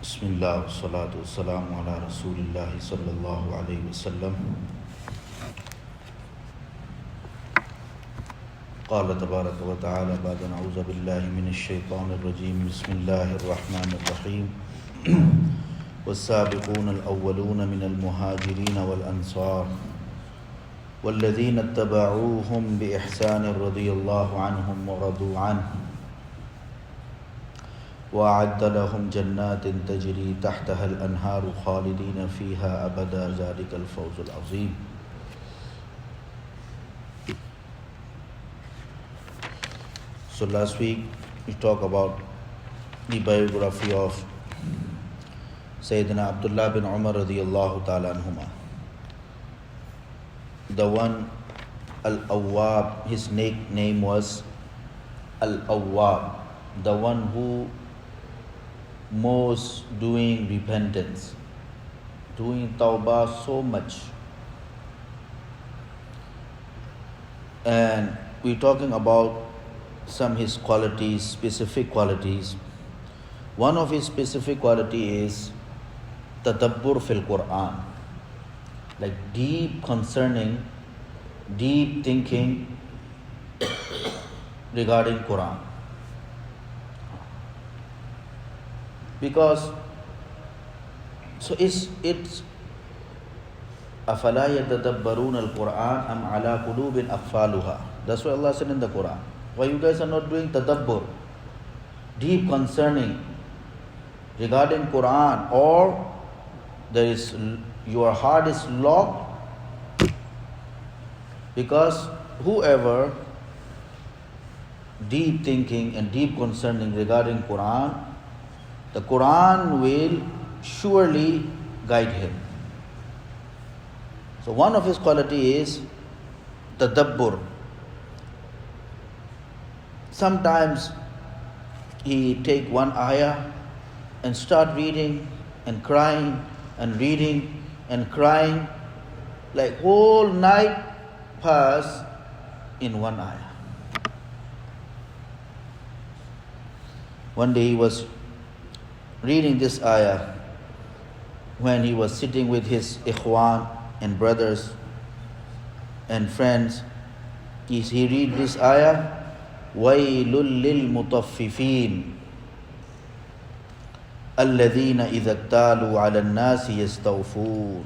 Bismillah, salatu wassalamu ala Rasulillahi sallallahu alayhi wasallam. قال تبارك وتعالى بعد أعوذ بالله من الشيطان الرجيم بسم الله الرحمن الرحيم والسابقون الأولون من المهاجرين والأنصار والذين اتبعوهم بإحسان رضي الله عنهم ورضوا عنه وأعد لهم جنات تجري تحتها الأنهار خالدين فيها أبدا ذلك الفوز العظيم. So last week we talked about the biography of Sayyidina Abdullah Ibn Umar radiyallahu ta'ala anhuma. The one Al-Awwab, his nickname was Al-Awwab, the one who most doing repentance, doing tawbah so much. And we're talking about some his qualities, specific qualities. One of his specific quality is tadabbur fil Quran, like deep concerning, deep thinking regarding Quran. Because it's أَفَلَا يَتَدَبَّرُونَ الْقُرْآنَ أَمْ عَلَى قُلُوبٍ أَقْفَالُهَا. That's what Allah said in the Quran. Why you guys are not doing tadabbur, deep concerning regarding Quran, or your heart is locked? Because whoever deep thinking and deep concerning regarding Quran, the Quran will surely guide him. So one of his quality is tadabbur. Sometimes he take one ayah and start reading and crying and reading and crying, like whole night pass in one ayah. One day he was reading this ayah when he was sitting with his ikhwan and brothers and friends. He read this ayah, وَيْلٌ لِلْمُطَفِّفِينَ الَّذِينَ إِذَا اكْتَالُوا عَلَى النَّاسِ يَسْتَوْفُونَ.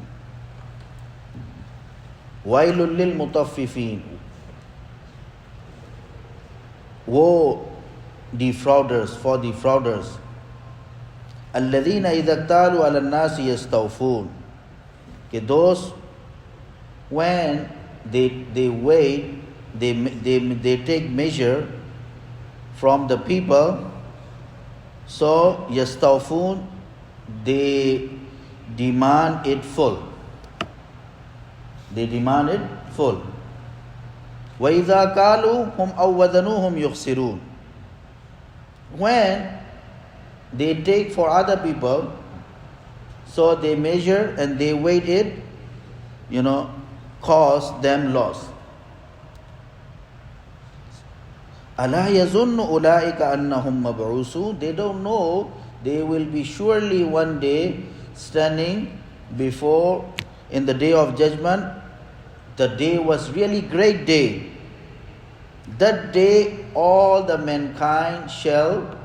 وَيْلٌ لِلْمُطَفِّفِينَ. Woe defrauders, for defrauders. الَّذِينَ إِذَا اكْتَالُوا عَلَى النَّاسِ يَسْتَوْفُونَ. Those, when they weigh, they take measure from the people, so yastawfun, they demand it full. They demand it full. وَإِذَا كَالُوهُمْ أَوْ وَزَنُوهُمْ يُخْسِرُونَ. When they take for other people, so they measure and they weigh it, cause them loss. أَلَا يَظُنُّ أُولَٰئِكَ أَنَّهُمْ مَبْعُوثُونَ. They don't know they will be surely one day standing before, in the day of judgment. The day was really great day. That day all the mankind shall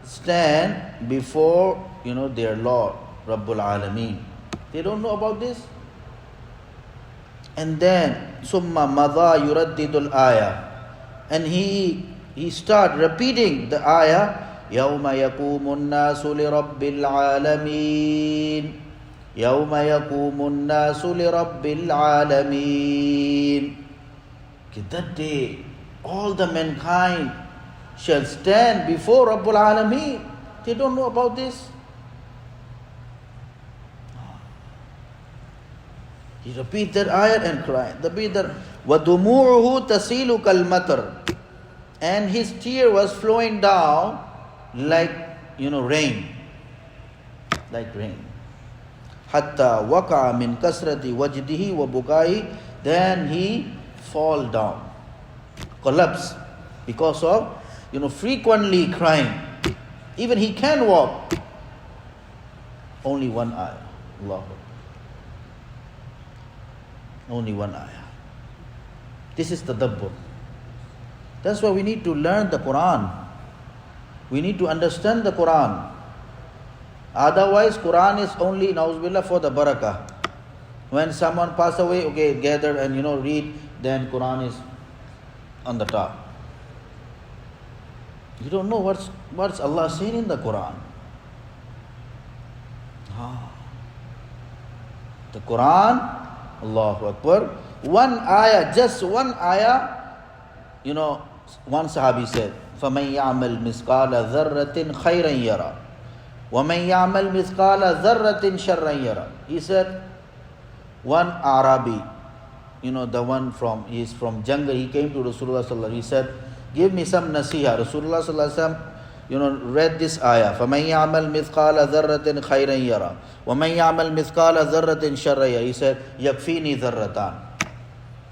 stand before their Lord Rabbul Alameen. They don't know about this. And then summa madha yuraddidu al-ayah, and he start repeating the ayah, yawma yaqumun nasu li rabbil alamin, yawma yaqumun nasu li rabbil alamin. That day all the mankind shall stand before Rabbul Alameen. They don't know about this. He repeat that ayah and cry. Repeat that. وَدُمُوعُهُ تَسِيلُ كَالْمَطَرِ. And his tear was flowing down like, rain. Like rain. حَتَّى وَقَعَ مِنْ كَسْرَةِ وَجْدِهِ وَبُكَائِهِ. Then he fall down. Collapse. Because of, frequently crying. Even he can walk. Only one ayah. Allah. Only one ayah. This is tadabbur. That's why we need to learn the Quran. We need to understand the Quran. Otherwise, Quran is only, na'uzubillah, for the barakah. When someone pass away, okay, gather and read, then Quran is on the top. You don't know what's Allah saying in the Quran. The Quran, Allahu Akbar, one ayah, just one ayah, one Sahabi said, فَمَنْ يَعْمَلْ مِثْقَالَ ذَرَّةٍ خَيْرًا يَرَى وَمَنْ يَعْمَلْ مِثْقَالَ ذَرَّةٍ شَرًّا يَرَى. He said, one Arabi, the one he's from jungle, he came to Rasulullah sallallahu alaihi wasallam. He said, give me some nasiha. Rasulullah sallallahu alaihi wasallam, read this ayah. فَمَنْ يَعْمَلْ مِثْقَالَ ذَرَّةٍ خَيْرًا يَرَى وَمَنْ يَعْمَلْ مِثْقَالَ ذَرَّةٍ شَرًّا يَرَى. He said, يَكْفِينِي ذَرَّتَانِ.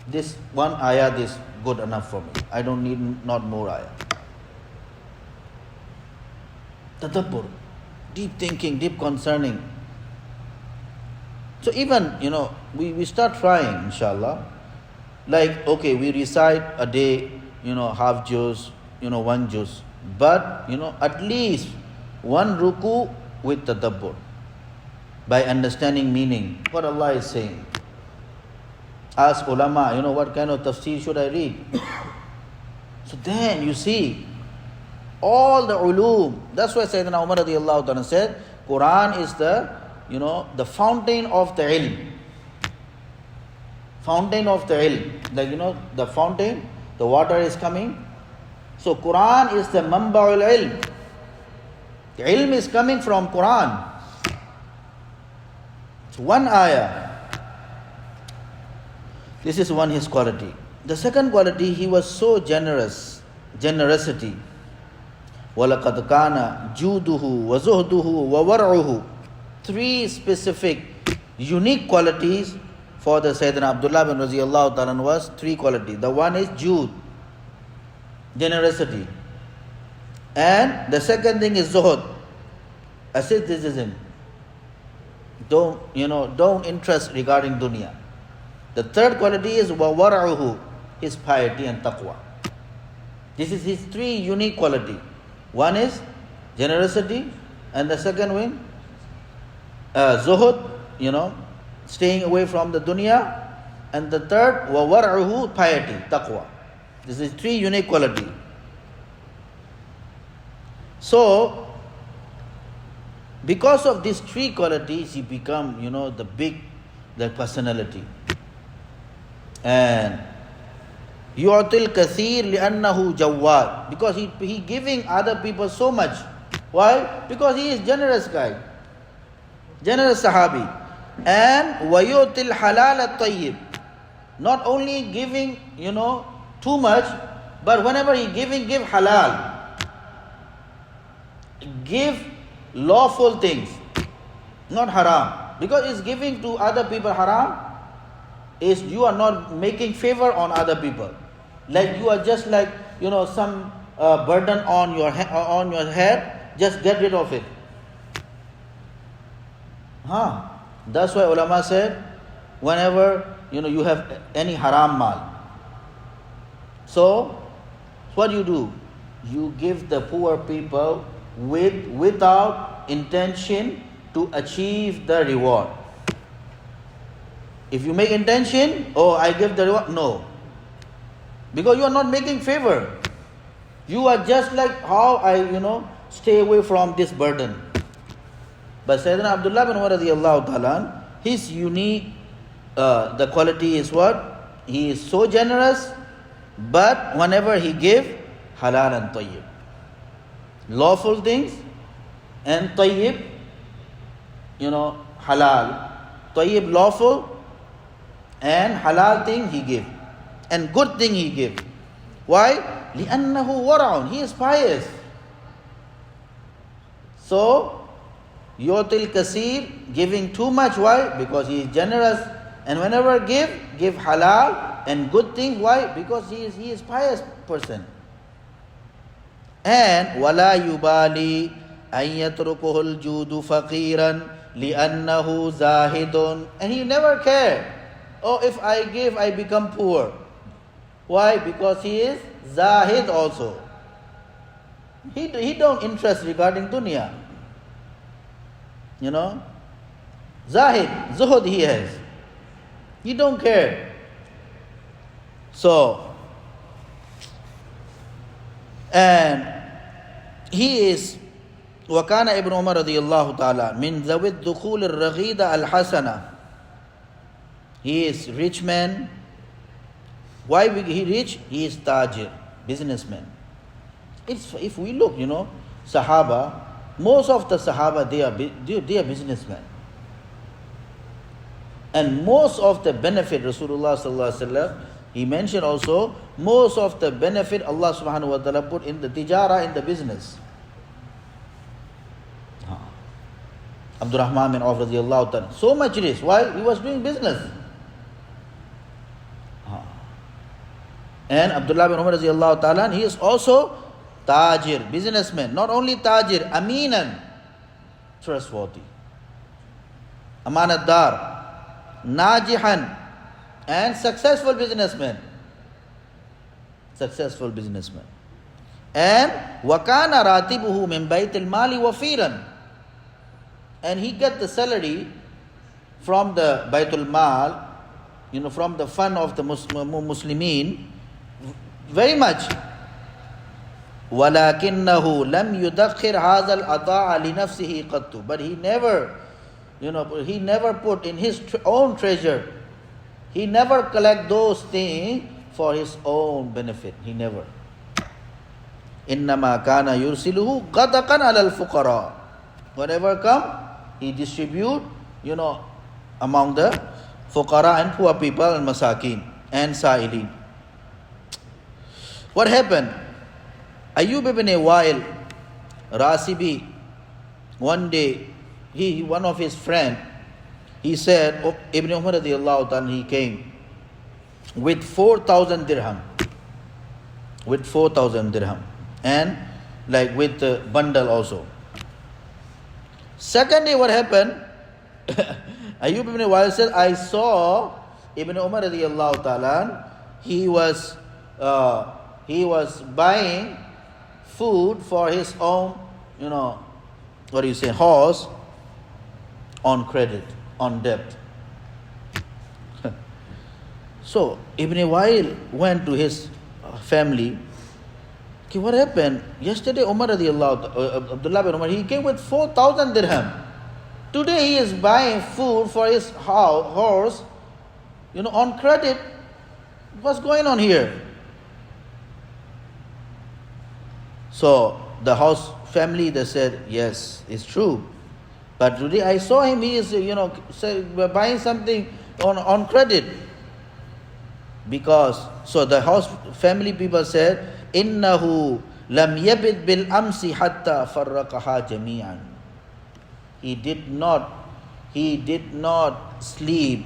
This one ayah is good enough for me. I don't need not more ayah. Tadabbur, deep thinking, deep concerning. So even, we start trying, inshallah. Like, okay, we recite a day, half juz, one juz. But, at least one ruku with tadabbur. By understanding meaning, what Allah is saying. Ask ulama, what kind of tafsir should I read? So then you see, all the ulum. That's why Sayyidina Umar radiallahu ta'ala said, Quran is the fountain of the ilm. Fountain of the ilm. Like, the fountain, the water is coming. So Quran is the manba'ul ilm. The ilm is coming from Quran. It's one ayah. This is one his quality. The second quality, he was so generosity. وَلَقَدْ كَانَ جُودُهُ وَزُهْدُهُ وَوَرْعُهُ. Three specific, unique qualities for the Sayyidina Abdullah Ibn radiallahu ta'ala was three qualities. The one is jude, generosity. And the second thing is zuhud, asceticism. Don't interest regarding dunya. The third quality is وَوَرْعُهُ, his piety and taqwa. This is his three unique quality. One is generosity, and the second one, zuhud, staying away from the dunya, and the third, وَوَرْعُهُ, piety, taqwa. This is three unique quality. So, because of these three qualities, he become, the personality. And yu'til kathir li'annahu jawwad, because he giving other people so much. Why? Because he is generous guy, generous sahabi. And wayutil halal at-tayyib, not only giving too much, but whenever he give halal, give lawful things, not haram. Because it's giving to other people haram, is you are not making favor on other people. Like you are just like, some burden on your head, just get rid of it. That's why ulama said, whenever you have any haram mal, so what do? You give the poor people without intention to achieve the reward. If you make intention, I give the reward, no. Because you are not making favor. You are just like how I, stay away from this burden. But Sayyidina Abdullah Ibn Umar radiallahu ta'ala, his unique, the quality is what? He is so generous, but whenever he give, halal and tayyib. Lawful things and tayyib, halal. Tayyib lawful, and halal thing he give, and good thing he give. Why? لِأَنَّهُ وَرَعٌ, he is pious. So, yu'til kasir, giving too much. Why? Because he is generous. And whenever give halal and good things. Why? Because he is pious person. And wala yubali أن يتركه الجود فقيرا لأنه زاهد. And he never cared. Oh, if I give, I become poor. Why? Because he is zahid also. He don't interest regarding dunya. You know? Zahid, zuhud he has. He don't care. So, and he is وكان ابن عمر رضي الله تعالى من ذوي الدخول الرغيدة الحسنة. He is rich man. Why he rich? He is tajir, businessman. If we look, you know, Sahaba, most of the Sahaba, they are businessmen. And most of the benefit, Rasulullah sallallahu alaihi wasallam, he mentioned also, most of the benefit Allah subhanahu wa ta'ala put in the tijara, in the business. Abdurrahman bin Auf radiyallahu ta'ala, so much risk. Why? He was doing business. And Abdullah Ibn Umar radiyallahu ta'ala, he is also tajir, businessman. Not only tajir, aminan, trustworthy. Amanatdar, najihan, and successful businessman. Successful businessman. And wakana ratibuhu min baytil mali wafiran. And he get the salary from the Baitul Mal, you know, from the fund of the Muslimin, very much. وَلَكِنَّهُ لَمْ يُدَخِّرْ هَذَا الْعَطَاءَ لِنَفْسِهِ قَطُّ. But he never, he never put in his own treasure. He never collect those things for his own benefit. He never. إِنَّمَا كَانَ يُرْسِلُهُ غَدَقًا عَلَى الْفُقَرَاءِ. Whatever come, he distribute, among the fuqara and poor people and masakin and sa'ilin. What happened? Ayyub ibn Wa'il, Rasibi, one day, one of his friend, he said, Ibn Umar radiyallahu ta'ala, he came with 4,000 dirham. With 4,000 dirham. And like with the bundle also. Second day, what happened? Ayyub ibn Wa'il said, I saw Ibn Umar radiyallahu ta'ala, he was buying food for his own, horse on credit, on debt. So Ibn Wa'il went to his family. Okay, what happened? Yesterday Abdullah ibn Umar, he came with 4,000 dirham. Today he is buying food for his horse, on credit. What's going on here? So the house family, they said, yes, it's true. But today I saw him, he is, buying something on credit. So the house family people said, Innahu lam yabid bil amsi hatta farraqaha jami'an. He did not sleep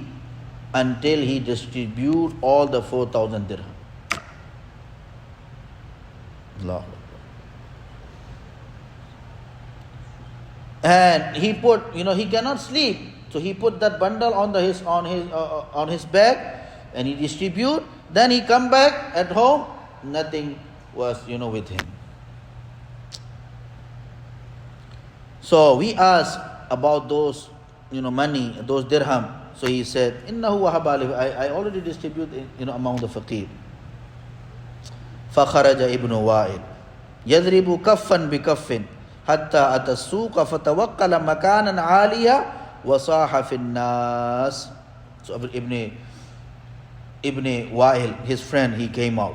until he distributed all the 4,000 dirham. Allah. And he put, he cannot sleep, so he put that bundle on his back, and he distribute. Then he come back at home, nothing was, with him. So we asked about those, money, those dirham. So he said, Innahu wahabali, I already distributed, among the faqir. فخرج ابن وائل يضرب كفا بكف حتى أتى السوق فتوكل مكانا عاليا وصاح في الناس. So Ibn Wa'il, his friend, he came out,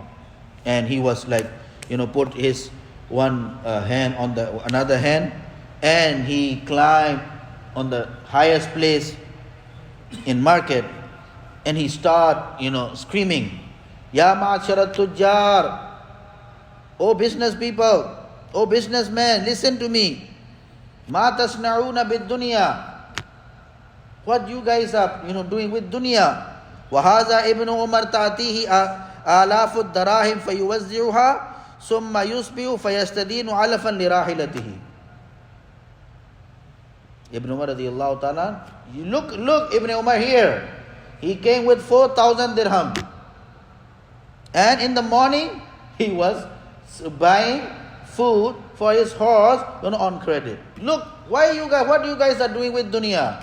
and he was like, put his one hand on the another hand, and he climbed on the highest place in market, and he start, screaming, Ya ma'asharat tujjar, oh business people, oh businessmen, listen to me. Ma tasna'una bid dunya. What you guys are, doing with dunya? وهذا ابن عمر تأتيه آلاف الدراهم فيوزعها ثم يصبح فيستدين علفا لراحلته. Ibn Umar radiallahu ta'ala, look, Ibn Umar here. He came with 4,000 dirham. And in the morning, he was buying food for his horse, on credit. Look, what you guys are doing with dunya?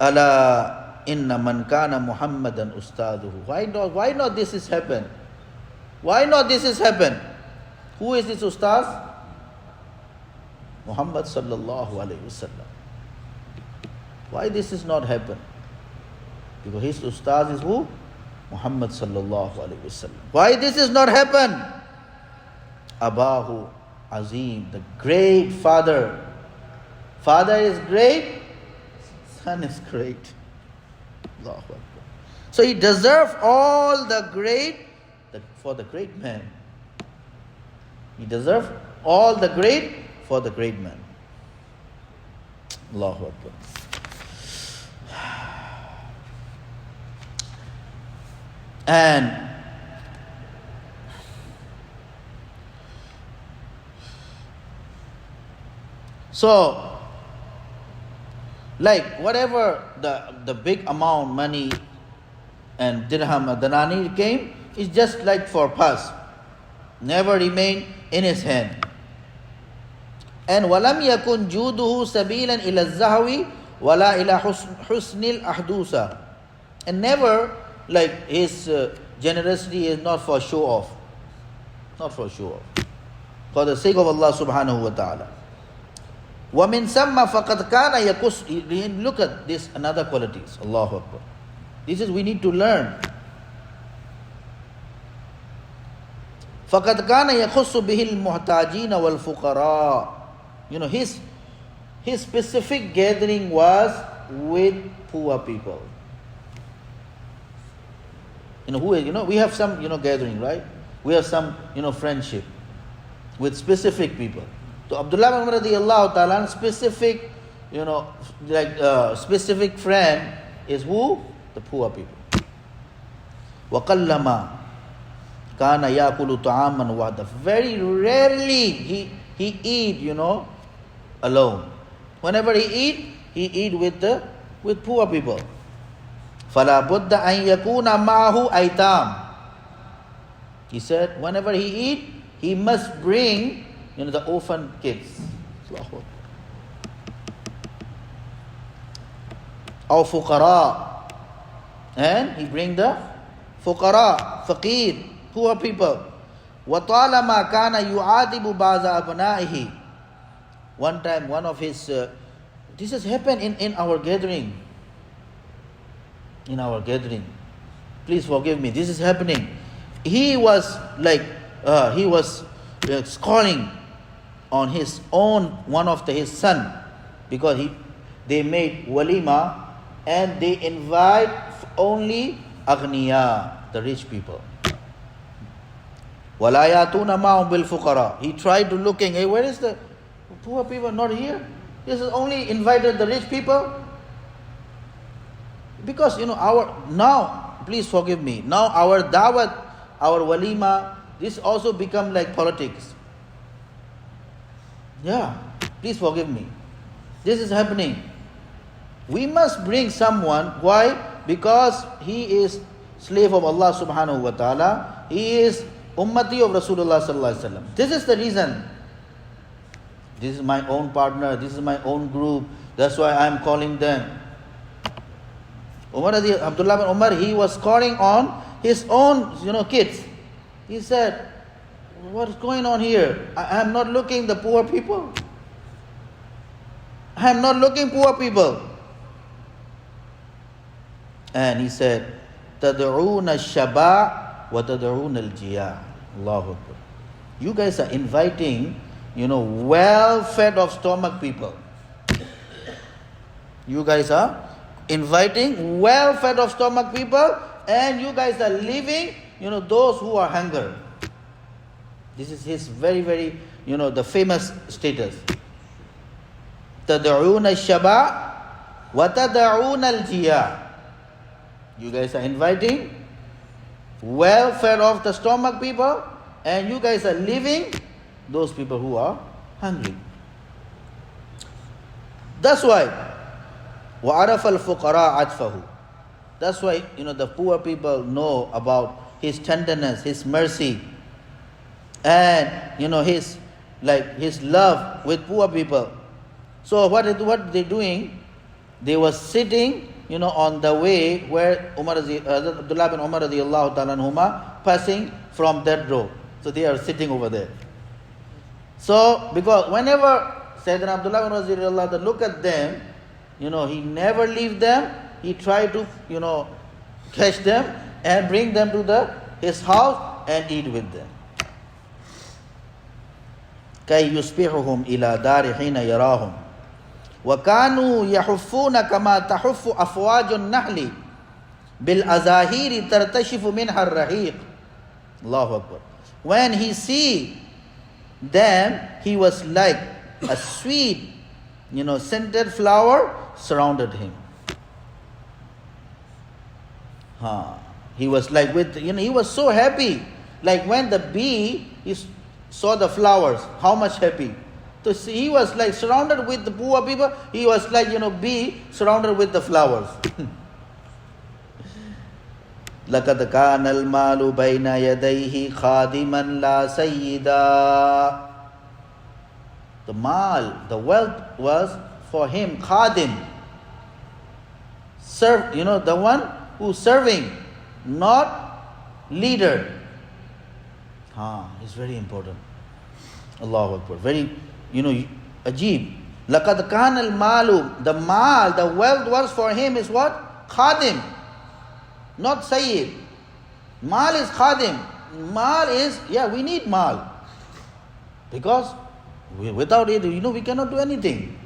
Ala inna man kana Muhammadan ustaduhu. Why not this has happened? Why not this has happened? Who is this ustaz? Muhammad sallallahu alayhi wasallam. Why this is not happened? Because his ustaz is who? Muhammad sallallahu alayhi wasallam. Why this is not happened? Abahu Azim, the great father. Father is great, son is great. Allahu Akbar. So he deserves all the great for the great man. He deserves all the great for the great man. Allahu Akbar. And so, like whatever the big amount money and dirham danani came, is just like for pass, never remain in his hand. And walam yakun juduhu sabilan ila zahwi wala ila husnil ahdusa, and never like his generosity is not for show off, not for show off, for the sake of Allah subhanahu wa ta'ala. وَمِن ثَمَّ فَقَدْ كَانَ يَقُصُ. Look at this, another qualities. Allahu Akbar. This is we need to learn. فَقَدْ كَانَ يَخُصُّ بِهِ الْمُحْتَاجِينَ وَالْفُقَرَاءِ. His specific gathering was with poor people. We have some, gathering, right? We have some, friendship with specific people. So Abdullah Ibn Umar radiallahu ta'ala, specific, specific friend is who? The poor people. وَقَلَّمَا كَانَ يَأْكُلُ طَعَامًا وَحْدًا. Very rarely he eat, alone. Whenever he eat with poor people. فَلَا بُدَّ أَن يَكُونَ مَعَهُ أَيْتَامٌ. He said, whenever he eat, he must bring, the orphan kids. Or fuqara. And he bring the fuqara, faqir, poor people. وَطَالَمَا كَانَ يُعَاتِبُ بَعْضَ أَبْنَائِهِ. One time, one of his, this has happened in our gathering. In our gathering. Please forgive me, this is happening. He was scoring on his own, one of his son, because they made walima and they invite only aghniya, the rich people. وَلَا يَأْتُونَ مَعَهُمْ بِالْفُقَرَاءِ. He tried to looking, hey, where is the poor people? Not here. This is only invited the rich people. Because now, please forgive me, now our dawat, our walima, this also become like politics. Yeah, please forgive me. This is happening. We must bring someone. Why? Because he is slave of Allah subhanahu wa ta'ala. He is ummati of Rasulullah sallallahu alaihi wasallam. This is the reason. This is my own partner. This is my own group. That's why I am calling them. Abdullah Ibn Umar, he was calling on his own, kids. He said, what is going on here? I am not looking the poor people. I am not looking poor people. And he said, تَدْعُونَ الشَّبَاءَ وَتَدْعُونَ الْجِيَاءَ. Allahu Akbar. You guys are inviting, well-fed of stomach people. You guys are inviting well-fed of stomach people, and you guys are leaving, those who are hunger. This is his very, very, the famous status. تَدْعُونَ الشَّبَاءَ وَتَدْعُونَ الْجِيَاءَ. You guys are inviting well-fed of the stomach people, and you guys are leaving those people who are hungry. That's why وَعَرَفَ الْفُقَرَاءَ عَطْفَهُ. That's why, the poor people know about his tenderness, his mercy, and, his love with poor people. So what they're doing, they were sitting, on the way where Hazrat Abdullah Ibn Umar radiallahu ta'ala anhuma passing from that road. So they are sitting over there. So, because whenever Sayyidina Abdullah Ibn radiallahu ta'ala look at them, he never leave them. He tried to, catch them and bring them to his house and eat with them. كَيْ يُصْبِحُهُمْ إِلَى دَارِ حِينَ يَرَاهُمْ وَكَانُوا يَحُفُّونَ كَمَا تَحُفُّ أَفْوَاجُ النَّحْلِ بِالْأَزَاهِيرِ تَرْتَشِفُ مِنْهَا الرَّحِيقِ. Allahu Akbar. When he see them, he was like a sweet, scented flower surrounded him. He was like he was so happy. Like when the bee saw the flowers, how much happy. So he was like surrounded with the poor people. He was like, bee surrounded with the flowers. لَقَدْ كَانَ الْمَالُ بَيْنَ يَدَيْهِ خَادِمًا لَا سَيِّدًا. The mal, the wealth was for him, khadim. Serve, the one who's serving, not leader. It's very important. Allahu Akbar. Very, ajib. لَقَدْ كَانَ الْمَالُ. The mal, the wealth was for him is what? Khadim. Not Sayyid. Mal is khadim. Mal is, we need mal. Because without it, we cannot do anything.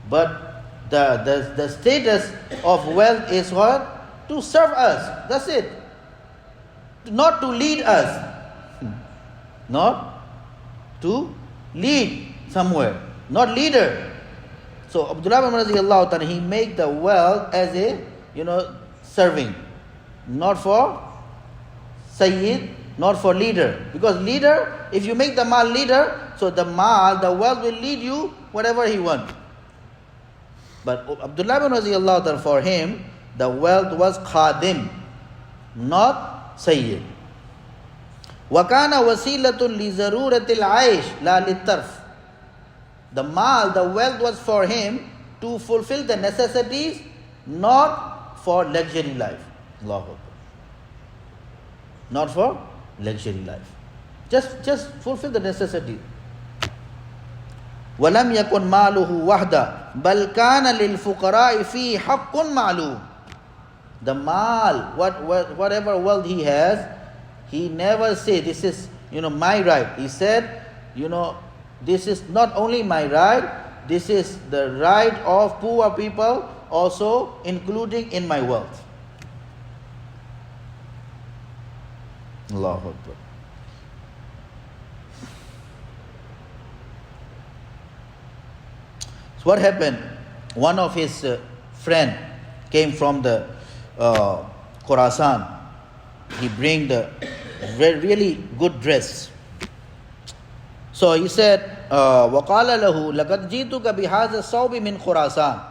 But the status of wealth is what? To serve us. That's it. Not to lead us. Not to lead somewhere. Not leader. So Abdullah Ibn radiallahu ta'ala, he make the wealth as a, serving. Not for Sayyid, not for leader. Because leader, if you make the mal leader, so the wealth will lead you whatever he wants. But Abdullah ibn radiallahu ta'ala, for him, the wealth was khadim, not Sayyid. وَكَانَ وَسِيلَةٌ لِزَرُورَةِ الْعَيْشِ لَا لِلتَّرْفِ. The mal, the wealth was for him to fulfill the necessities, not for luxury life. Allahu Akbar. Not for luxury life. Just fulfill the necessity. وَلَمْ يَكُنْ مَالُهُ وَحْدًا بَلْ كَانَ لِلْفُقَرَاءِ فِيهِ حَقٌّ مَعْلُومٌ. The mal, whatever wealth he has, he never say, this is, my right. He said, this is not only my right, this is the right of poor people also, including in my wealth. Allahu Akbar. So what happened? One of his friend came from the Khorasan. He bring the really good dress. So he said, وَقَالَ لَهُ لَقَدْ جِئْتُكَ بِهَذَا الثَّوْبِ مِنْ خُرَاسَانَ.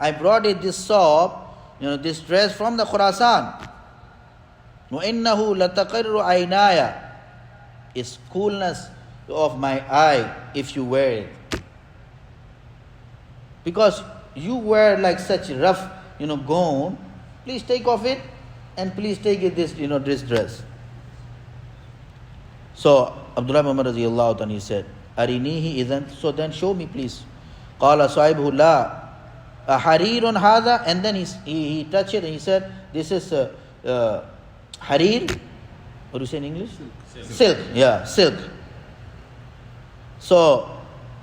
I brought it this thawb, this dress from the Khorasan. وَإِنَّهُ لَتَقِرُّ عَيْنَايَ. It's coolness of my eye if you wear it. Because you wear like such rough, gown, please take off it and please take it this dress. So Abdullah Ibn Umar radiallahu anhu, he said, Arinihi idhan, so then show me please. Qala sahibuhu la harirun hadha, and then he touched it and he said, this is harir. What do you say in English? Silk. Yeah, silk. So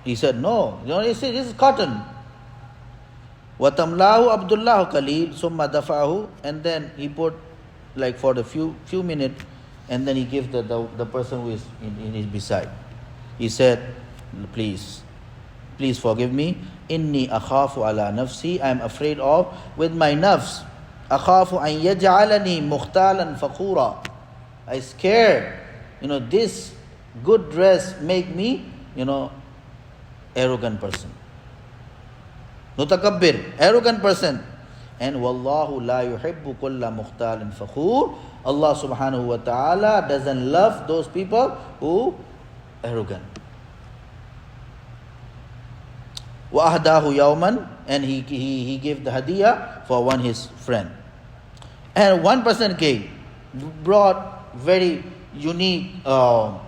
he said, no, he said, this is cotton. وَتَمْلَاهُ Abdullah Khalil summa dafahu, and then he put like for the few minutes, and then he gave the person who is in his beside. He said, please forgive me. Inni akhafu ala nafsi. I am afraid of with my nafs. Akhafu an yaj'alani mukhtalan fakhura. I scared, this good dress make me, arrogant person. mutakabbir, arrogant person. And wallahu la yuhibbu kulla mukhtalin fakhur. Allah subhanahu wa ta'ala doesn't love those people who arrogant. Wa ahdahu yawman, and he gave the hadiyah for one his friend. And one person came, brought very unique dawa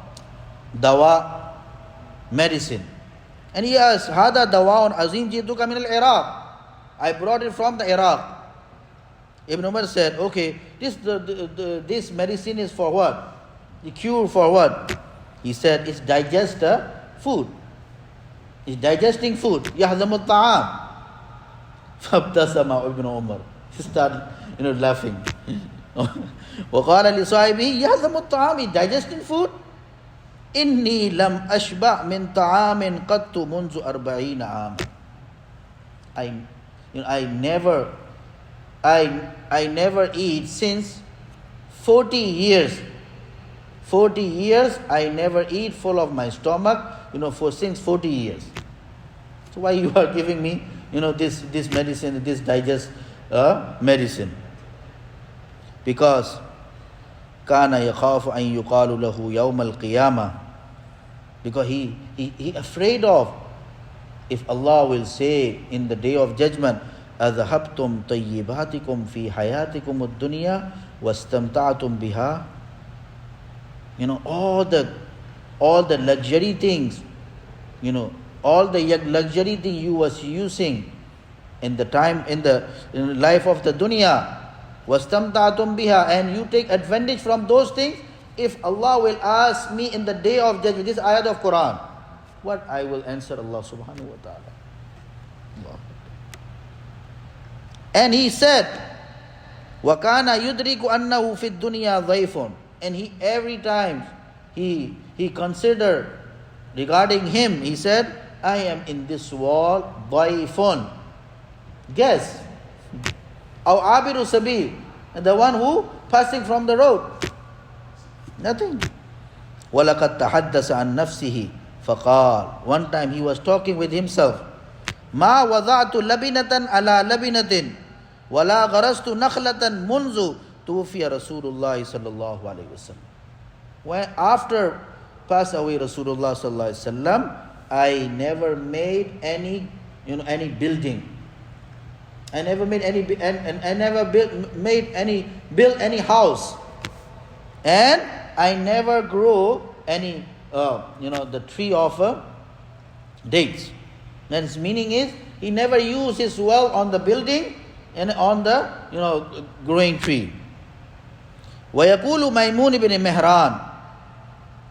medicine. And he asked, Hada dawa azim jituka min al-Iraq. I brought it from the Iraq. Ibn Umar said, okay, this medicine is for what? The cure for what? He said, it's food. It's digesting food. Yahzamut ta'am. Fabtasama Ibn Umar. He started, laughing. وقال لصاحبه يهضم الطعام, digesting food. إني لم أشبع من طعام قط منذ 40 عاما. I never eat since 40 years. 40 years I never eat full of my stomach, since 40 years. So why you are giving me, this medicine, this digest medicine? Because kana yakhafu an yuqalu lahu yawm al-qiyamah. Because he afraid of, if Allah will say in the day of judgment, أَذَهَبْتُمْ طَيِّبَاتِكُمْ فِي حَيَاتِكُمُ الدُّنْيَا وَاسْتَمْتَعْتُمْ بِهَا. All the luxury things, all the luxury thing you was using in the life of the dunya, وَاسْتَمْتَعْتُمْ بِهَا, and you take advantage from those things. If Allah will ask me in the day of judgment, this ayat of Quran, what I will answer Allah subhanahu wa ta'ala. Allah. And he said, وَكَانَ يُدْرِكُ أَنَّهُ فِي الدُّنْيَا ضَيْفٌ. And he every time he considered regarding him, he said, I am in this world ضَيْفٌ. Guess. أَوْ عَابِرُ سَبِيلٌ, the one who passing from the road. Nothing. وَلَقَدْ تَحَدَّثَ عَنْ نَفْسِهِ فَقَالَ. One time he was talking with himself. مَا وَضَعْتُ لَبِنَةً عَلَى لَبِنَةٍ وَلَا غَرَسْتُ نَخْلَةً مُنْذُ تُوفِيَ رَسُولُ اللَّهِ صَلَّى اللَّهُ عَلَيْهِ وَسَلَّمَ. When after pass away Rasulullah sallallahu alaihi wasallam, I never made any building. I never made built any house, and I never grew any the tree of dates. And its meaning is he never used his wealth on the building and on the growing tree. وَيَقُولُ مَيْمُونِ ibn Mihran,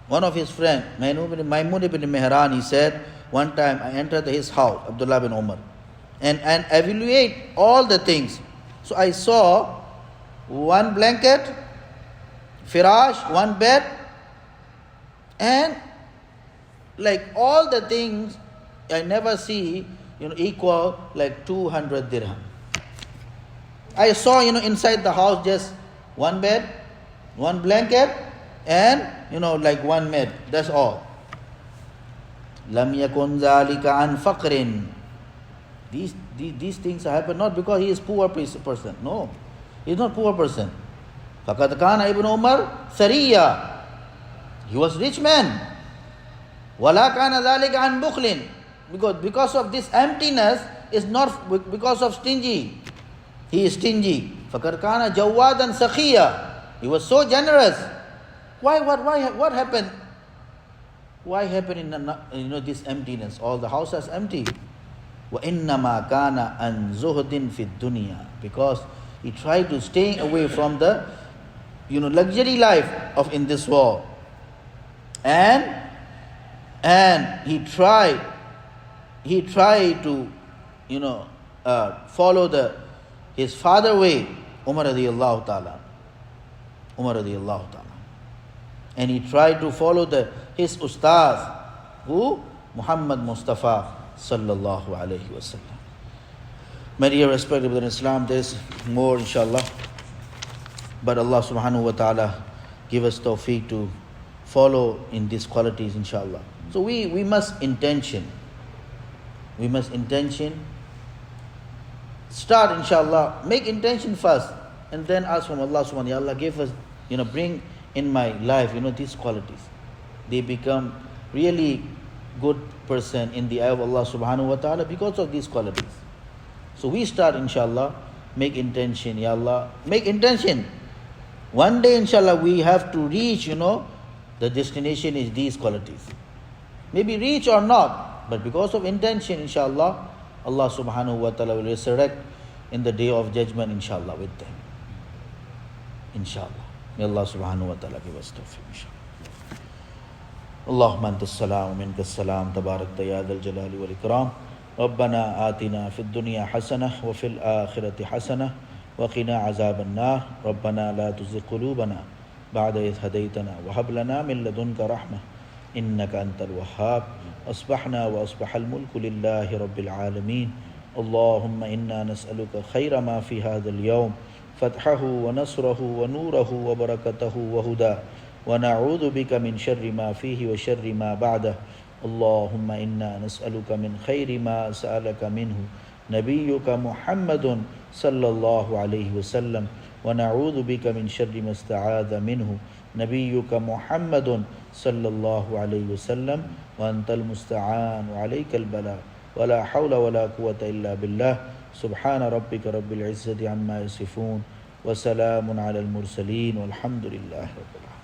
one of his friends, Maimun ibn Mihran, he said, one time I entered his house, Abdullah ibn Umar, and evaluate all the things. So I saw one blanket, firash, one bed, and like all the things I never see equal like 200 dirham. I saw inside the house just one bed, one blanket, and like one mat. That's all. Lam yakun zalika an faqrin. These things happen not because he is poor person. No, he is not poor person. Faqad kana Ibn Umar thariya. He was rich man. Wala kana zalika an bukhlin. Because of this emptiness is not because of stingy. He is stingy. Faqad kana jawadan sakhiya. He was so generous. What happened? Why happened in this emptiness? All the house is empty. وَإِنَّمَا كَانَ أَنْ زُهْدٍ فِي الدُّنْيَا. Because he tried to stay away from the luxury life of in this world. And he tried to follow his father way, Umar radiyallahu ta'ala. And he tried to follow his ustaz, who? Muhammad Mustafa sallallahu alayhi wa sallam. My dear respected brother in Islam, there's more inshallah. But Allah subhanahu wa ta'ala give us tawfiq to follow in these qualities inshallah. So we must intention. We must intention start inshallah, make intention first, and then ask from Allah subhanahu wa ta'ala, Ya Allah, give us, bring in my life, these qualities. They become really good person in the eye of Allah subhanahu wa ta'ala because of these qualities. So we start inshallah, make intention, Ya Allah, make intention. One day inshallah we have to reach, the destination is these qualities. Maybe reach or not, but because of intention inshallah, Allah subhanahu wa ta'ala will resurrect in the day of judgment inshallah with them. Inshallah. May Allah subhanahu wa ta'ala give us tawfiq inshallah. اللهم أنت السلام ومنك السلام تبارك يا ذا الجلال والإكرام ربنا آتنا في الدنيا حسنة وفي الآخرة حسنة وقنا عذاب النار ربنا لا تزغ قلوبنا بعد إذ هديتنا وهب لنا من لدنك رحمة إنك أنت الوهاب أصبحنا وأصبح الملك لله رب العالمين اللهم إنا نسألك خير ما في هذا اليوم فتحه ونصره ونوره وبركته وهداه ونعوذ بك من شر ما فيه وشر ما بعده اللهم إنا نسألك من خير ما سألك منه نبيك محمد صلى الله عليه وسلم ونعوذ بك من شر ما استعاذ منه نبيك محمد صلى الله عليه وسلم وأنت المستعان وعليك البلاء ولا حول ولا قوة إلا بالله سبحان ربك رب العزة عما يصفون وسلام على المرسلين والحمد لله رب العالمين.